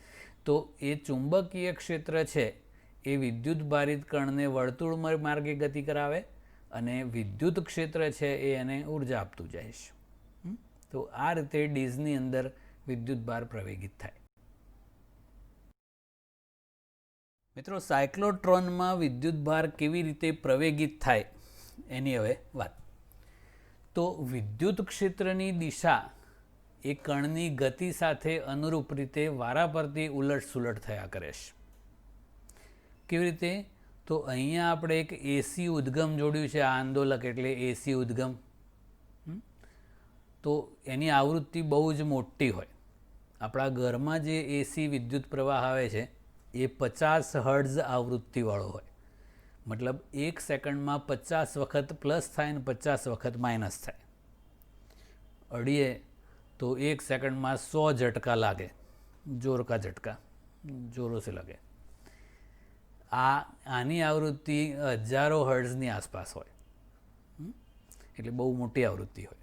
તો એ ચુંબકીય ક્ષેત્ર છે એ વિદ્યુત ભારિત કણને વર્તુળ માર્ગે ગતિ કરાવે, અને વિદ્યુત ક્ષેત્ર છે એ એને ઉર્જા આપતું જાય છે. તો આ રીતે ડીઝની અંદર વિદ્યુત ભાર પ્રવેગિત થાય. મિત્રો, સાયક્લોટ્રોનમાં વિદ્યુત ભાર કેવી રીતે પ્રવેગિત થાય એની હવે વાત. તો વિદ્યુત ક્ષેત્રની દિશા એ કણની ગતિ સાથે અનુરૂપ રીતે વારાફરતી ઉલટ સુલટ થયા કરે છે. કેવી રીતે? તો અહીંયા આપણે એક એસી ઉદ્ગમ જોડ્યું છે, આ આંદોલક એટલે એસી ઉદ્ગમ. તો એની આવૃત્તિ બહુ જ મોટી હોય. આપણા ઘરમાં જે એસી વિદ્યુત પ્રવાહ આવે છે એ 50 હર્ટ્ઝ આવૃત્તિવાળો હોય. મતલબ 1 સેકન્ડમાં 50 વખત પ્લસ થાય ને 50 વખત માઇનસ થાય. અડીએ તો 1 સેકન્ડમાં 100 ઝટકા લાગે, જોર કા ઝટકા, જોરો સે લગે. આની આવૃત્તિ હજારો હર્ટ્ઝની આસપાસ હોય, એટલે બહુ મોટી આવૃત્તિ હોય.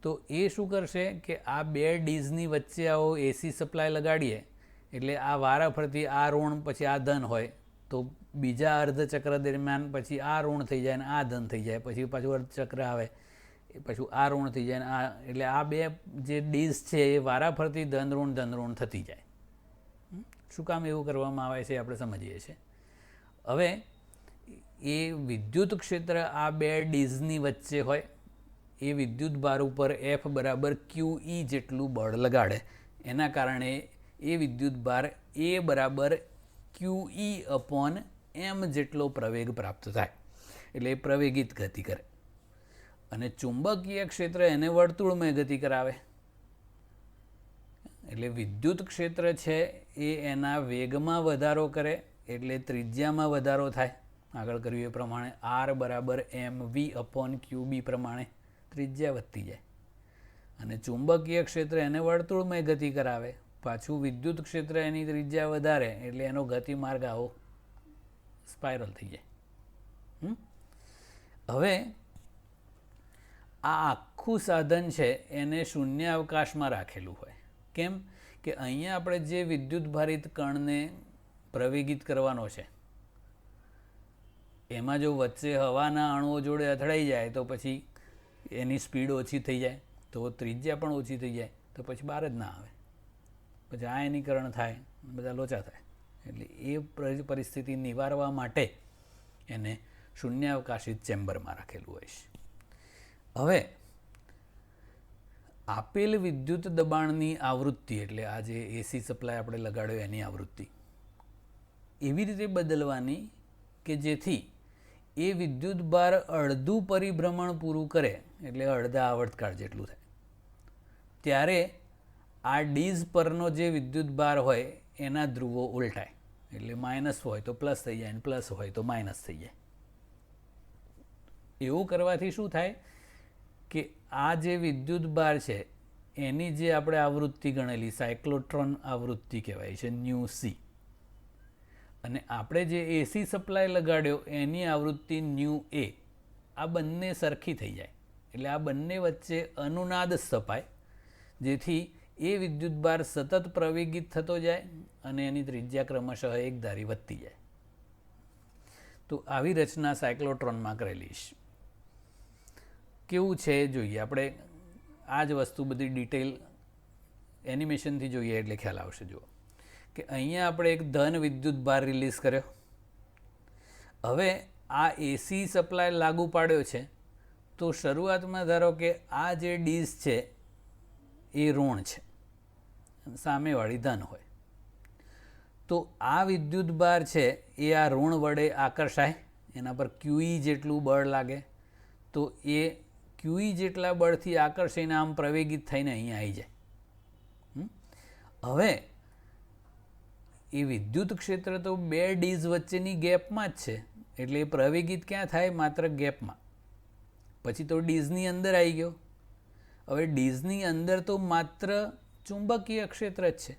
તો એ શું કરશે કે આ બે ડીઝની વચ્ચે આવો એસી સપ્લાય લગાડીએ એટલે આ વારાફરતી આ ઋણ પછી આ ધન હોય, તો બીજા અર્ધચક્ર દરમિયાન પછી આ ઋણ થઈ જાય ને આ ધન થઈ જાય, પછી પાછું અર્ધચક્ર આવે પછી આ ઋણ થઈ જાય ને આ, એટલે આ બે જે ડીઝ છે એ વારાફરતી ધન ઋણ થતી જાય. શું કામ એવું કરવામાં આવે છે આપણે સમજીએ છીએ. હવે એ વિદ્યુત ક્ષેત્ર આ બે ડીઝની વચ્ચે હોય, એ વિદ્યુત ભાર ઉપર એફ બરાબર QE જેટલું બળ લગાડે, એના કારણે એ વિદ્યુત ભાર એ બરાબર QE અપોન M જેટલો પ્રવેગ પ્રાપ્ત થાય, એટલે એ પ્રવેગિત ગતિ કરે. અને ચુંબકીય ક્ષેત્ર એને વર્તુળમય ગતિ કરાવે. એટલે વિદ્યુત ક્ષેત્ર છે એ એના વેગમાં વધારો કરે એટલે ત્રિજ્યામાં વધારો થાય. આગળ કર્યું એ પ્રમાણે R બરાબર MV અપોન QB પ્રમાણે ત્રિજ્યા વધતી જાય. અને ચુંબકીય ક્ષેત્ર એને વર્તુળમય ગતિ કરાવે, પાછું વિદ્યુત ક્ષેત્ર એની ત્રિજ્યા વધારે એટલે એનો ગતિમાર્ગ આવો સ્પાઇરલ થઈ જાય. હવે આ આખું સાધન છે એને શૂન્ય અવકાશમાં રાખેલું હોય. કેમ કે અહીંયા આપણે જે વિદ્યુત ભારિત કણને પ્રવેગિત કરવાનો છે એમાં જો વચ્ચે હવાના અણુઓ જોડે અથડાઈ જાય તો પછી એની સ્પીડ ઓછી થઈ જાય, તો ત્રિજ્યા પણ ઓછી થઈ જાય, તો પછી બહાર જ ના આવે, પછી આયનીકરણ થાય, બધા લોચા થાય. એટલે એ પરિસ્થિતિ નિવારવા માટે એને શૂન્યાવકાશિત ચેમ્બરમાં રાખેલું હોય છે. હવે આપેલ વિદ્યુત દબાણની આવૃત્તિ એટલે આ જે એસી સપ્લાય આપણે લગાડ્યો એની આવૃત્તિ એવી રીતે બદલવાની કે જેથી એ વિદ્યુત ભાર અડધું પરિભ્રમણ પૂરું કરે, એટલે અડધા આવર્તકાળ જેટલું થાય. ત્યારે આ ડીઝ પરનો જે વિદ્યુત ભાર હોય એના ધ્રુવો ઉલટાય, એટલે માઇનસ હોય તો પ્લસ થઈ જાય, પ્લસ હોય તો માઇનસ થઈ જાય. એવું કરવાથી શું થાય કે આ જે વિદ્યુત ભાર છે એની જે આપણે આવૃત્તિ ગણેલી સાયક્લોટ્રોન આવૃત્તિ કહેવાય છે ન્યુ સી, અને આપણે જે એસી સપ્લાય લગાડ્યો એની આવૃત્તિ ન્યુ એ, આ બંને સરખી થઈ જાય. એટલે આ બંને વચ્ચે અનુનાદ સ્થપાય, જેથી એ વિદ્યુત ભાર સતત પ્રવેગિત થતો જાય અને એની ત્રિજ્યા ક્રમશઃ એક ધારી વધતી જાય. તો આવી રચના સાયક્લોટ્રોનમાં કરેલી છે. કેવું છે જોઈએ આપણે, આ જ વસ્તુ બધી ડિટેલ એનિમેશનથી જોઈએ એટલે ખ્યાલ આવશે. જુઓ કે અહીંયા આપણે એક ધન વિદ્યુત ભાર રિલીઝ કર્યો. હવે આ એસી સપ્લાય લાગુ પાડ્યો છે, તો શરૂઆતમાં ધારો કે આ જે ડીઝ છે એ ઋણ છે, સામેવાળી ધન હોય, તો આ વિદ્યુત ભાર છે એ આ ઋણ વડે આકર્ષાય, એના પર QE જેટલું બળ લાગે, તો એ QE જેટલા બળથી આકર્ષીને આમ પ્રવેગિત થઈને અહીંયા આવી જાય. હવે એ વિદ્યુત ક્ષેત્ર તો બે ડીઝ વચ્ચેની ગેપમાં જ છે, એટલે એ પ્રવેગિત ક્યાં થાય? માત્ર ગેપમાં. પછી તો ડીઝની અંદર આવી ગયો. હવે ડીઝની અંદર તો માત્ર ચુંબકીય ક્ષેત્ર જ છે.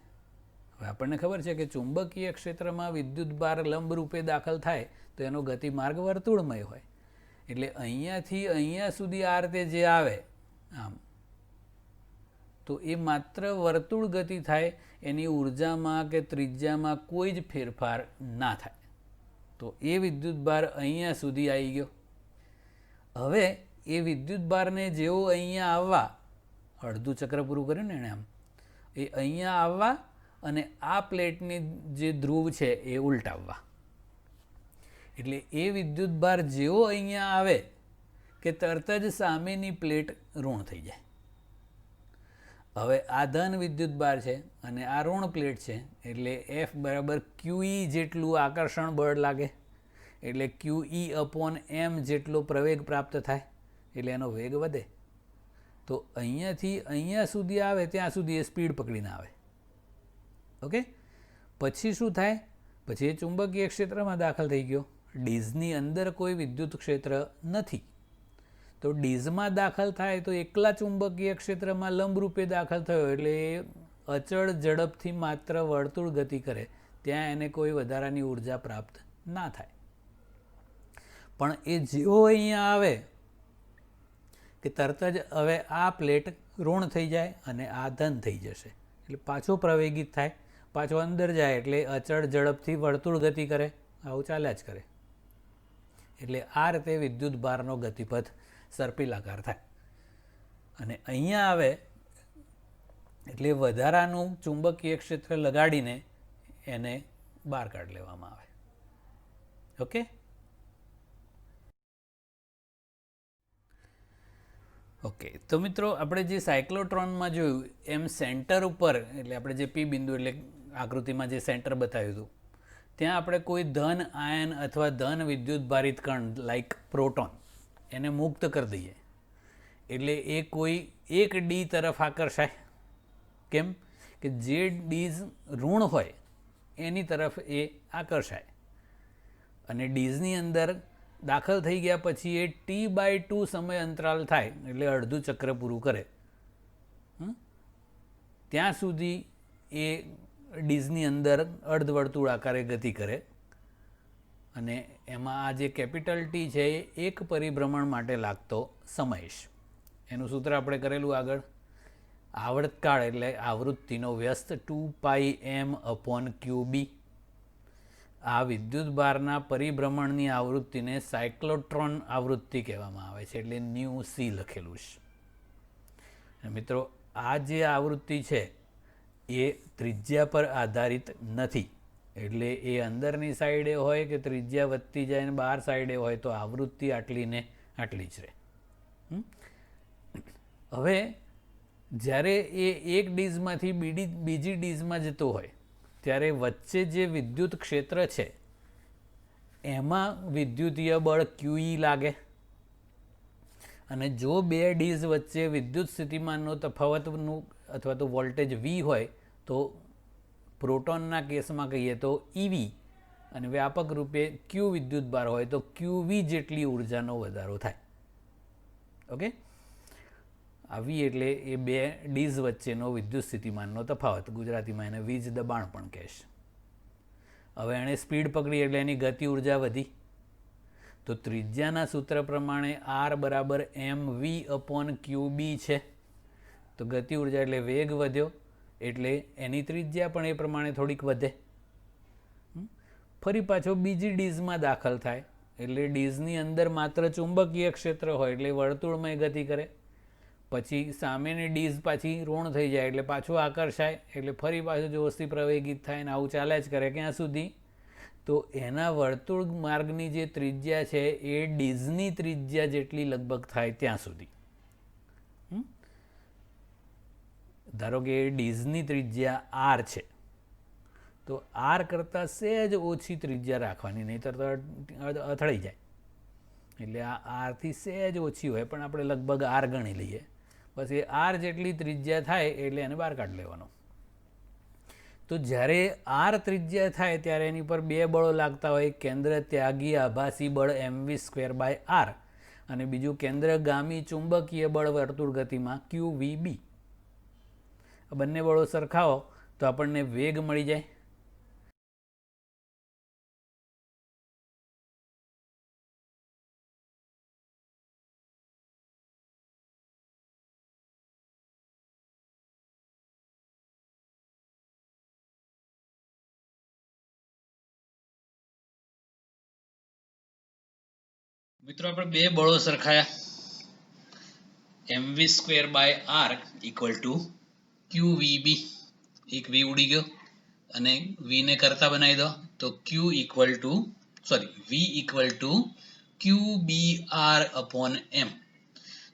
હવે આપણને ખબર છે કે ચુંબકીય ક્ષેત્રમાં વિદ્યુત ભાર લંબ રૂપે દાખલ થાય તો એનો ગતિમાર્ગ વર્તુળમય હોય, એટલે અહીંયાથી અહીંયા સુધી આ રીતે જે આવે આમ, તો એ માત્ર વર્તુળ ગતિ થાય, એની ઉર્જામાં કે ત્રિજ્યામાં કોઈ જ ફેરફાર ના થાય. તો એ વિદ્યુત ભાર અહીંયા સુધી આવી ગયો. હવે એ વિદ્યુત ભારને જેવો અહીંયા આવવા, અડધું ચક્ર પૂરું કર્યું ને એણે આમ, એ અહીંયા આવવા અને આ પ્લેટની જે ધ્રુવ છે એ ઉલટાવવા. એટલે એ વિદ્યુત ભાર જેવો અહીંયા આવે કે તરત જ સામેની પ્લેટ ઋણ થઈ જાય. હવે આ ધન વિદ્યુત ભાર છે અને આ ઋણ પ્લેટ છે, એટલે F બરાબર QE જેટલું આકર્ષણ બળ લાગે, એટલે QE અપોન M જેટલો પ્રવેગ પ્રાપ્ત થાય, એટલે એનો વેગ વધે. તો અહીંયાથી અહીંયા સુધી આવે ત્યાં સુધી એ સ્પીડ પકડીને આવે. ઓકે, પછી શું થાય? પછી એ ચુંબકીય ક્ષેત્રમાં દાખલ થઈ ગયો. ડીઝની અંદર કોઈ વિદ્યુત ક્ષેત્ર નથી, તો ડીઝમાં દાખલ થાય તો એકલા ચુંબકીય ક્ષેત્રમાં લંબરૂપે દાખલ થયો, એટલે એ અચળ ઝડપથી માત્ર વર્તુળ ગતિ કરે, ત્યાં એને કોઈ વધારાની ઉર્જા પ્રાપ્ત ના થાય. પણ એ જેવો અહીંયા આવે કે તરત જ હવે આ પ્લેટ ઋણ થઈ જાય અને આ ધન થઈ જશે, એટલે પાછો પ્રવેગિત થાય, પાછો અંદર જાય, એટલે અચળ ઝડપથી વર્તુળ ગતિ કરે, આવું ચાલ્યા જ કરે. એટલે આ રીતે વિદ્યુત ભારનો ગતિપથ સર્પિલાકાર થાય. અને અહીંયા આવે એટલે વધારાનું ચુંબકીય ક્ષેત્ર લગાડીને એને બહાર કાઢી લેવામાં આવે. Okay, okay. તો મિત્રો, આપણે જે સાયક્લોટ્રોનમાં જોયું એમ સેન્ટર ઉપર, એટલે આપણે જે પી બિંદુ એટલે આકૃતિમાં જે સેન્ટર બતાવ્યું હતું, ત્યાં આપણે કોઈ ધન આયન અથવા ધન વિદ્યુત ભારિત કણ લાઈક પ્રોટોન એને મુક્ત કરી દઈએ, એટલે એ કોઈ એક ડી તરફ આકર્ષાય. કેમ કે જે ડીઝ ઋણ હોય એની તરફ એ આકર્ષાય, અને ડીઝની અંદર દાખલ થઈ ગયા પછી એ T/2 સમય અંતરાલ થાય, એટલે અડધું ચક્ર પૂરું કરે, ત્યાં સુધી એ ડીઝની અંદર અર્ધવર્તુળ આકારે ગતિ કરે. અને એમાં આ જે કેપિટલ ટી છે એ એક પરિભ્રમણ માટે લાગતો સમય છે. એનું સૂત્ર આપણે કરેલું આગળ. આવર્તકાળ એટલે આવૃત્તિનો વ્યસ્ત 2πm/QB. આ વિદ્યુત ભારના પરિભ્રમણની આવૃત્તિને સાયક્લોટ્રોન આવૃત્તિ કહેવામાં આવે છે, એટલે ν/c લખેલું છે. મિત્રો, આ જે આવૃત્તિ છે એ ત્રિજ્યા પર આધારિત નથી, એટલે એ અંદરની સાઈડે હોય કે ત્રિજ્યા વધતી જાય ને બહાર સાઈડે હોય તો આવૃત્તિ આટલી ને આટલી જ રહે. હવે જ્યારે એ એક ડીઝમાંથી બીજી ડીઝમાં જતો હોય ત્યારે વચ્ચે જે વિદ્યુત ક્ષેત્ર છે એમાં વિદ્યુતીય બળ QE લાગે, અને જો બે ડીઝ વચ્ચે વિદ્યુત સ્થિતિમાનનો તફાવતનું અથવા તો વોલ્ટેજ V હોય તો પ્રોટોનના કેસમાં કહીએ તો EV, અને વ્યાપક રૂપે Q વિદ્યુત ભાર હોય તો QV જેટલી ઉર્જાનો વધારો થાય. ઓકે, આ V એટલે એ બે ડીઝ વચ્ચેનો વિદ્યુત સ્થિતિમાનનો તફાવત, ગુજરાતીમાં એને વીજ દબાણ પણ કહેશે. હવે એણે સ્પીડ પકડી એટલે એની ગતિ ઉર્જા વધી, તો ત્રિજ્યાના સૂત્ર પ્રમાણે R બરાબર mv/QB છે, તો ગતિ ઉર્જા એટલે વેગ વધ્યો, એટલે એની ત્રિજ્યા પણ એ પ્રમાણે થોડીક વધે. ફરી પાછો બીજી ડીઝમાં દાખલ થાય, એટલે ડીઝની અંદર માત્ર ચુંબકીય ક્ષેત્ર હોય એટલે વર્તુળમય ગતિ કરે. પછી સામેની ડીઝ પાછી ઋણ થઈ જાય એટલે પાછું આકર્ષાય, એટલે ફરી પાછું જોશથી પ્રવેગિત થાય ને આવું ચાલ્યા જ કરે. ક્યાં સુધી? તો એના વર્તુળ માર્ગની જે ત્રિજ્યા છે એ ડીઝની ત્રિજ્યા જેટલી લગભગ થાય ત્યાં સુધી. ધારો કે ડીઝની ત્રિજ્યા R છે, તો R કરતાં સહેજ ઓછી ત્રિજ્યા રાખવાની, નહીંતર તો અથડાઈ જાય. એટલે આ R થી સહેજ ઓછી હોય, પણ આપણે લગભગ R ગણી લઈએ. બસ એ R જેટલી ત્રિજ્યા થાય એટલે એને બહાર કાઢી લેવાનો. તો જ્યારે R ત્રિજ્યા થાય ત્યારે એની પર બે બળો લાગતા હોય, કેન્દ્ર ત્યાગી આભાસી બળ mv²/r અને બીજું કેન્દ્રગામી ચુંબકીય બળ વર્તુળ ગતિમાં QVB. આ બંને બળો સરખાવો તો આપણને વેગ મળી જાય. મિત્રો, આપણે બે બળો સરખાયા, mv²/r = QVB. એક V ઉડી ગયો અને V ને કરતા બનાવી દો તો V = QBr/m.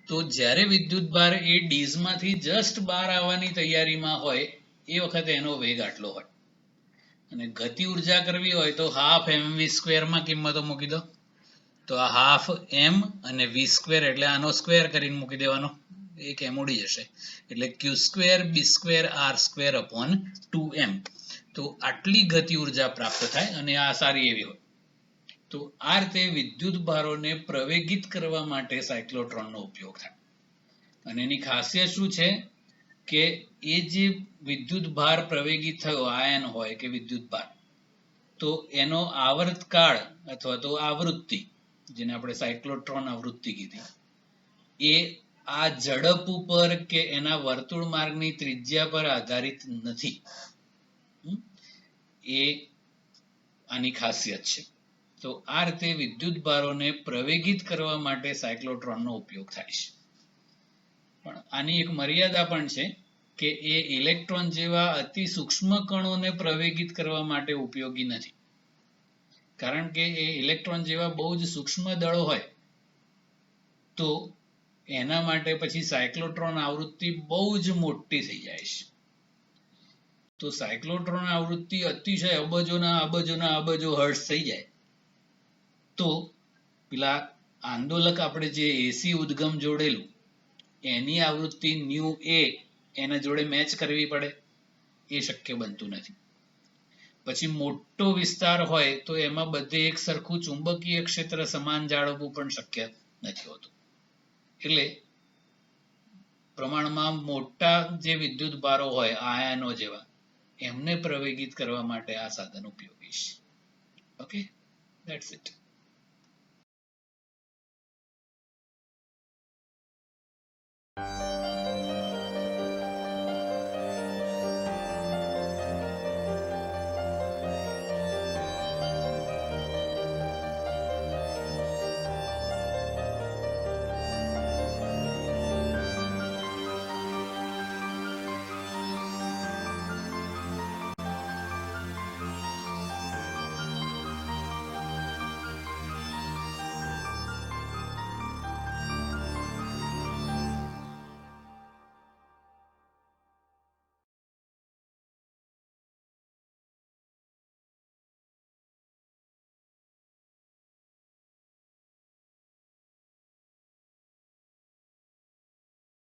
તો જ્યારે વિદ્યુત ભાર એ ડીઝમાંથી જસ્ટ બહાર આવવાની તૈયારીમાં હોય એ વખતે એનો વેગ આટલો હોય, અને ગતિ ઉર્જા કરવી હોય તો હાફ mv સ્ક્વેરમાં કિંમતો મૂકી દો. તો આ હાફ એમ અને વી સ્ક્વેર એટલે આનો સ્ક્વેર કરીને મૂકી દેવાનો, એક એમ ઉડી જશે એટલે Q square B square R square upon 2m. તો આટલી ગતિ ઉર્જા પ્રાપ્ત થાય અને આ સારી એવી હોય. તો આ રીતે વિદ્યુત ભારોને પ્રવેગિત કરવા માટે સાયક્લોટ્રોનનો ઉપયોગ થાય. અને એની ખાસિયત શું છે કે એ જે વિદ્યુત ભાર પ્રવેગિત થયો આયન હોય કે વિદ્યુત ભાર, તો એનો આવર્તકાળ અથવા તો આવૃત્તિ, જેને આપણે સાયક્લોટ્રોન આવૃત્તિ કીધી, એ આ ઝડપ ઉપર કે એના વર્તુળ માર્ગની ત્રિજ્યા પર આધારિત નથી. એ આની ખાસિયત છે. તો આ રીતે વિદ્યુત ભારોને પ્રવેગિત કરવા માટે સાયક્લોટ્રોનનો ઉપયોગ થાય છે. પણ આની એક મર્યાદા પણ છે કે એ ઇલેક્ટ્રોન જેવા અતિ સૂક્ષ્મ કણોને પ્રવેગિત કરવા માટે ઉપયોગી નથી. કારણ કે એ ઇલેક્ટ્રોન જેવા બહુ જ સૂક્ષ્મ દળો હોય તો એના માટે પછી સાયક્લોટ્રોન આવૃત્તિ બહુ જ મોટી થઈ જાય છે. તો સાયક્લોટ્રોન આવૃત્તિ અતિશય અબજોના અબજો હર્ટ્ઝ થઈ જાય તો પેલા આંદોલક આપણે જે એસી ઉદ્ગમ જોડેલું એની આવૃત્તિ ન્યુ એ એના જોડે મેચ કરવી પડે, એ શક્ય બનતું નથી. પછી મોટો વિસ્તાર હોય તો એમાં બધે એક સરખું ચુંબકીય ક્ષેત્ર સમાન જાળવવું પણ શક્ય નથી હોતું. એટલે પ્રમાણમાં મોટા જે વિદ્યુત ભારો હોય આયનો જેવા, એમને પ્રવેગિત કરવા માટે આ સાધન ઉપયોગી છે. Okay, that's it.